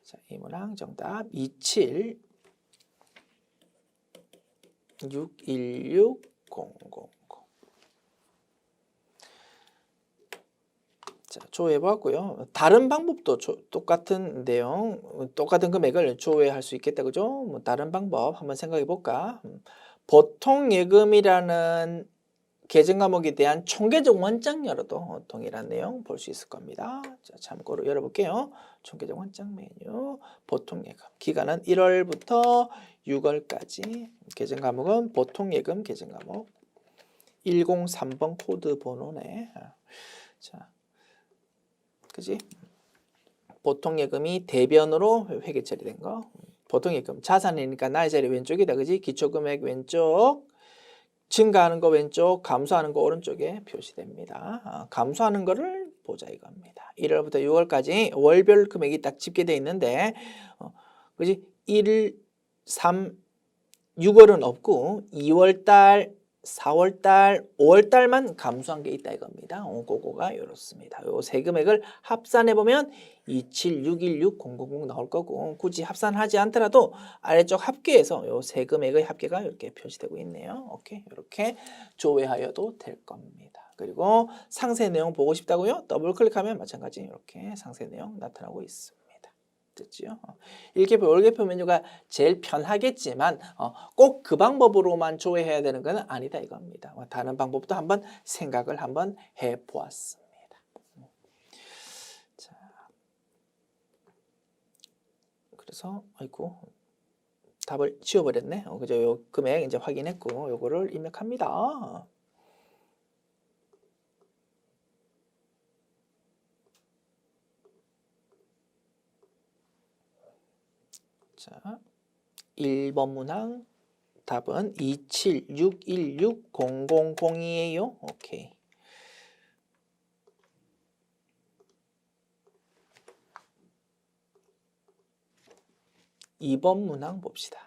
자, 이 문항 정답 27616,000. 자, 조회해 보았고요. 다른 방법도 똑같은 내용, 똑같은 금액을 조회할 수 있겠다, 그죠? 다른 방법 한번 생각해 볼까? 보통 예금이라는 계정 과목에 대한 총계적 원장 열어도 동일한 내용 볼 수 있을 겁니다. 자, 참고로 열어볼게요. 총계적 원장 메뉴, 보통 예금. 기간은 1월부터 6월까지. 계정 과목은 보통 예금 계정 과목. 103번 코드 번호네. 자, 그지? 보통 예금이 대변으로 회계 처리된 거. 보통 예금 자산이니까 나의 자리 왼쪽이다, 그지? 기초금액 왼쪽. 증가하는 거 왼쪽, 감소하는 거 오른쪽에 표시됩니다. 감소하는 거를 보자 이겁니다. 1월부터 6월까지 월별 금액이 딱 집계되어 있는데, 그지? 1, 3, 6월은 없고 2월달, 4월달, 5월달만 감소한 게 있다 이겁니다. 그거가 이렇습니다. 요 세 금액을 합산해 보면 27616,000 나올 거고, 굳이 합산하지 않더라도 아래쪽 합계해서 요 세 금액의 합계가 이렇게 표시되고 있네요. 오케이, 이렇게 조회하여도 될 겁니다. 그리고 상세 내용 보고 싶다고요? 더블 클릭하면 마찬가지 이렇게 상세 내용 나타나고 있습니다. 됐지요? 1계표, 월계표 메뉴가 제일 편하겠지만 꼭 그 방법으로만 조회해야 되는 건 아니다 이겁니다. 다른 방법도 한번 생각을 한번 해보았습니다. 자, 그래서 아이고 답을 지워버렸네. 그죠? 요 금액 이제 확인했고 요거를 입력합니다. 자, 1번 문항 답은 27616,000이에요. 오케이. 2번 문항 봅시다.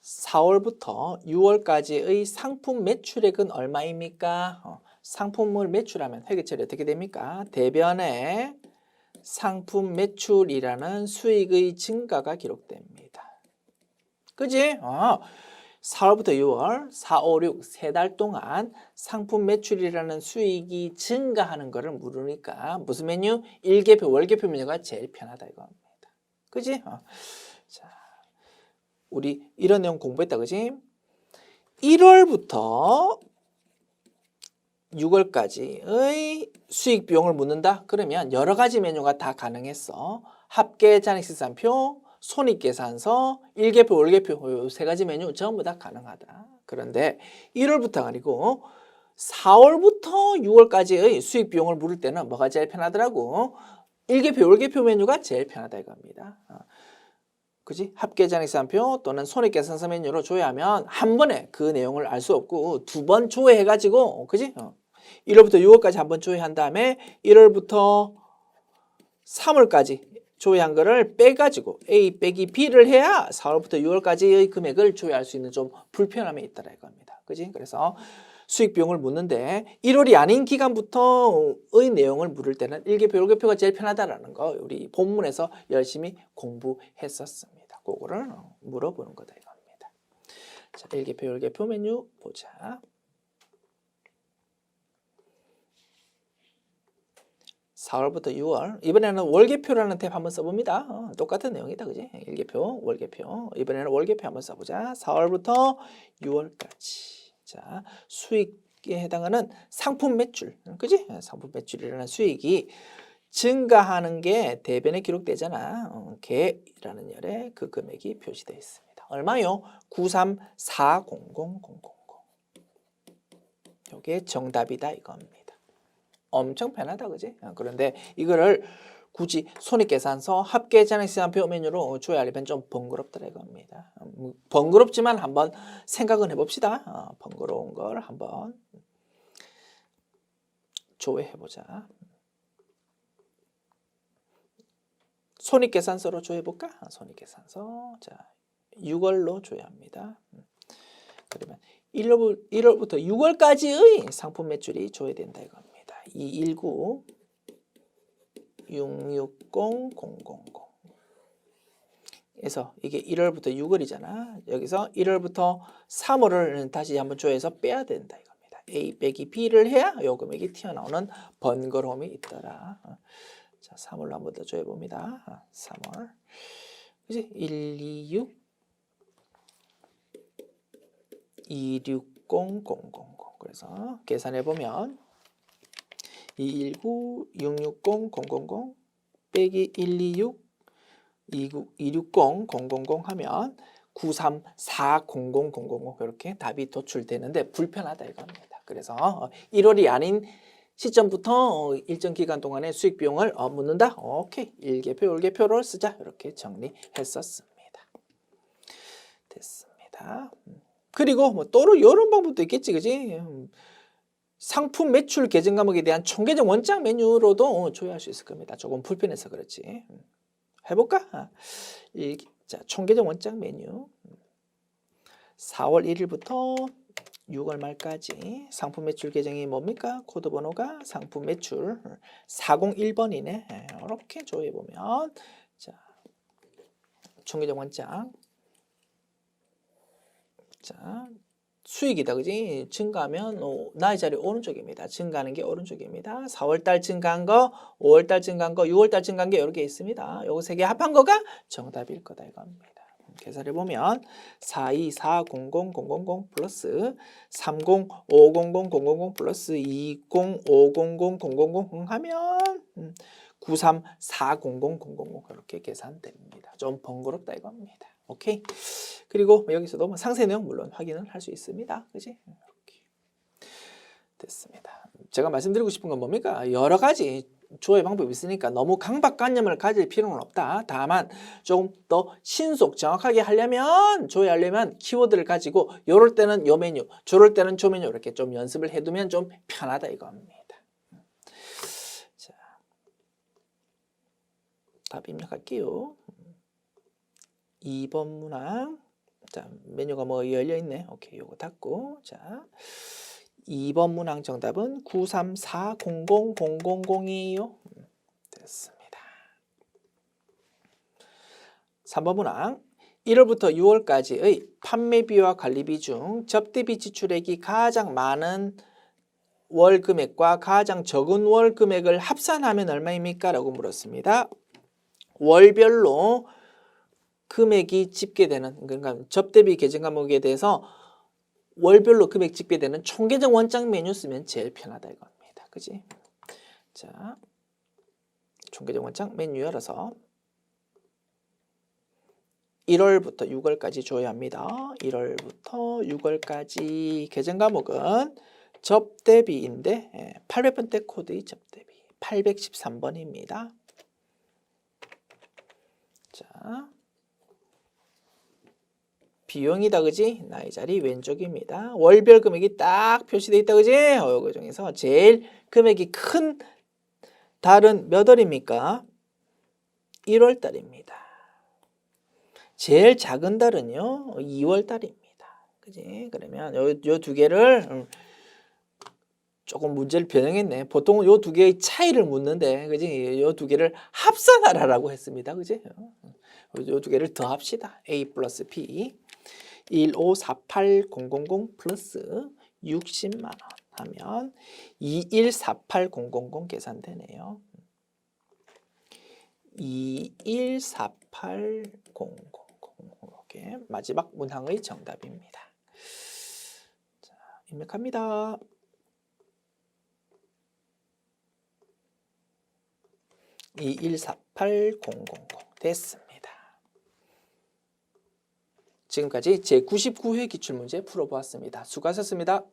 (4월부터) (6월까지의) 상품 매출액은 얼마입니까? 상품을 매출하면 회계 처리 어떻게 됩니까? 대변에 상품 매출이라는 수익의 증가가 기록됩니다. 그지? 4월부터 6월, 4, 5, 6 세 달 동안 상품 매출이라는 수익이 증가하는 것을 물으니까 무슨 메뉴? 1계표, 월계표 메뉴가 제일 편하다 이겁니다. 그지? 자, 우리 이런 내용 공부했다, 그지? 1월부터 6월까지의 수익 비용을 묻는다? 그러면 여러 가지 메뉴가 다 가능했어. 합계 잔액실산표, 손익계산서, 1계표, 월계표 세 가지 메뉴 전부 다 가능하다. 그런데 1월부터가 아니고 4월부터 6월까지의 수익 비용을 물을 때는 뭐가 제일 편하더라고? 1계표, 월계표 메뉴가 제일 편하다 이겁니다. 그지? 합계 잔액실산표 또는 손익계산서 메뉴로 조회하면 한 번에 그 내용을 알 수 없고 두 번 조회해가지고, 그지? 1월부터 6월까지 한 번 조회한 다음에 1월부터 3월까지 조회한 거를 빼가지고 A 빼기 B를 해야 4월부터 6월까지의 금액을 조회할 수 있는 좀 불편함이 있다라 이겁니다. 그지? 그래서 수익 비용을 묻는데 1월이 아닌 기간부터의 내용을 물을 때는 1계표, 월계표가 제일 편하다라는 거 우리 본문에서 열심히 공부했었습니다. 그거를 물어보는 거다 이겁니다. 자, 1계표, 월계표 메뉴 보자. 4월부터 6월. 이번에는 월계표라는 탭 한번 써봅니다. 똑같은 내용이다, 그지? 1계표, 월계표. 이번에는 월계표 한번 써보자. 4월부터 6월까지. 자, 수익에 해당하는 상품 매출, 그지? 상품 매출이라는 수익이 증가하는 게 대변에 기록되잖아. 개라는 열에 그 금액이 표시되어 있습니다. 얼마요? 9340000. 이게 정답이다 이겁니다. 엄청 편하다, 그지? 그런데 이거를 굳이 손익계산서, 합계잔액실산표 메뉴로 조회하려면 좀 번거롭더라 이겁니다. 번거롭지만 한번 생각은 해봅시다. 번거로운 걸 한번 조회해보자. 손익계산서로 조회해볼까? 손익계산서. 자, 6월로 조회합니다. 그러면 1월부터 6월까지의 상품 매출이 조회된다 이겁니다. 219 660 000에서 이게 1월부터 6월이잖아. 여기서 1월부터 3월을 다시 한번 조회해서 빼야 된다 이겁니다. A 빼기 B를 해야 요 금액이 튀어나오는 번거로움이 있더라. 자, 3월로 한 번 더 조여봅니다. 3월. 그지? 126 260000. 그래서 계산해 보면 219 660 000 빼기 126 260 000 하면 9340000 이렇게 답이 도출되는데 불편하다 이겁니다. 그래서 1월이 아닌 시점부터 일정 기간 동안의 수익 비용을 묻는다. 오케이. 일개표, 일개표를 쓰자. 이렇게 정리했었습니다. 됐습니다. 그리고 뭐 또는 이런 방법도 있겠지, 그지? 상품 매출 계정 과목에 대한 총계정 원장 메뉴로도 조회할 수 있을 겁니다. 조금 불편해서 그렇지. 해볼까? 자, 총계정 원장 메뉴. 4월 1일부터 6월 말까지 상품 매출 계정이 뭡니까? 코드 번호가 상품 매출 401번이네. 이렇게 조회해 보면 자, 총계정 원장. 자, 수익이다, 그지? 증가하면 나의 자리 오른쪽입니다. 증가하는 게 오른쪽입니다. 4월달 증가한 거, 5월달 증가한 거, 6월달 증가한 게 여러 개 있습니다. 요거 세 개 합한 거가 정답일 거다 이겁니다. 계산해 보면 4240000 플러스 3050000 플러스 2050000 하면 9340000 그렇게 계산됩니다. 좀 번거롭다 이겁니다. 오케이. 그리고 여기서도 뭐 상세 내용 물론 확인을 할 수 있습니다. 그지? 이렇게 됐습니다. 제가 말씀드리고 싶은 건 뭡니까? 여러 가지 조회 방법이 있으니까 너무 강박관념을 가질 필요는 없다. 다만 조금 더 신속 정확하게 하려면 조회하려면 키워드를 가지고 요럴 때는 요 메뉴, 저럴 때는 저 메뉴 이렇게 좀 연습을 해두면 좀 편하다 이겁니다. 자, 답 입력할게요. 2번 문항. 자, 메뉴가 뭐 열려 있네. 오케이, 요거 닫고. 자, 2번 문항 정답은 9340000이에요. 됐습니다. 3번 문항. 1월부터 6월까지의 판매비와 관리비 중 접대비 지출액이 가장 많은 월 금액과 가장 적은 월 금액을 합산하면 얼마입니까? 라고 물었습니다. 월별로 금액이 집계되는, 그러니까 접대비 계정 과목에 대해서 월별로 금액 집계되는 총계정 원장 메뉴 쓰면 제일 편하다 이겁니다. 그지? 자, 총계정 원장 메뉴 열어서 1월부터 6월까지 조회합니다. 1월부터 6월까지 계정 과목은 접대비인데 800번대 코드의 접대비 813번입니다. 자, 비용이다, 그지? 나의 자리 왼쪽입니다. 월별 금액이 딱 표시되어 있다, 그지? 그 중에서 제일 금액이 큰 달은 몇 월입니까? 1월 달입니다. 제일 작은 달은요, 2월 달입니다. 그지? 그러면 요 두 개를 조금 문제를 변형했네. 보통은 요 두 개의 차이를 묻는데, 그지? 요 두 개를 합산하라고 했습니다. 그지? 요 두 개를 더합시다. A 플러스 B. 1548000 플러스 60만 원 하면 2148000 계산되네요. 2148000 이렇게 마지막 문항의 정답입니다. 자, 입력합니다. 됐습니다. 지금까지 제99회 기출문제 풀어보았습니다. 수고하셨습니다.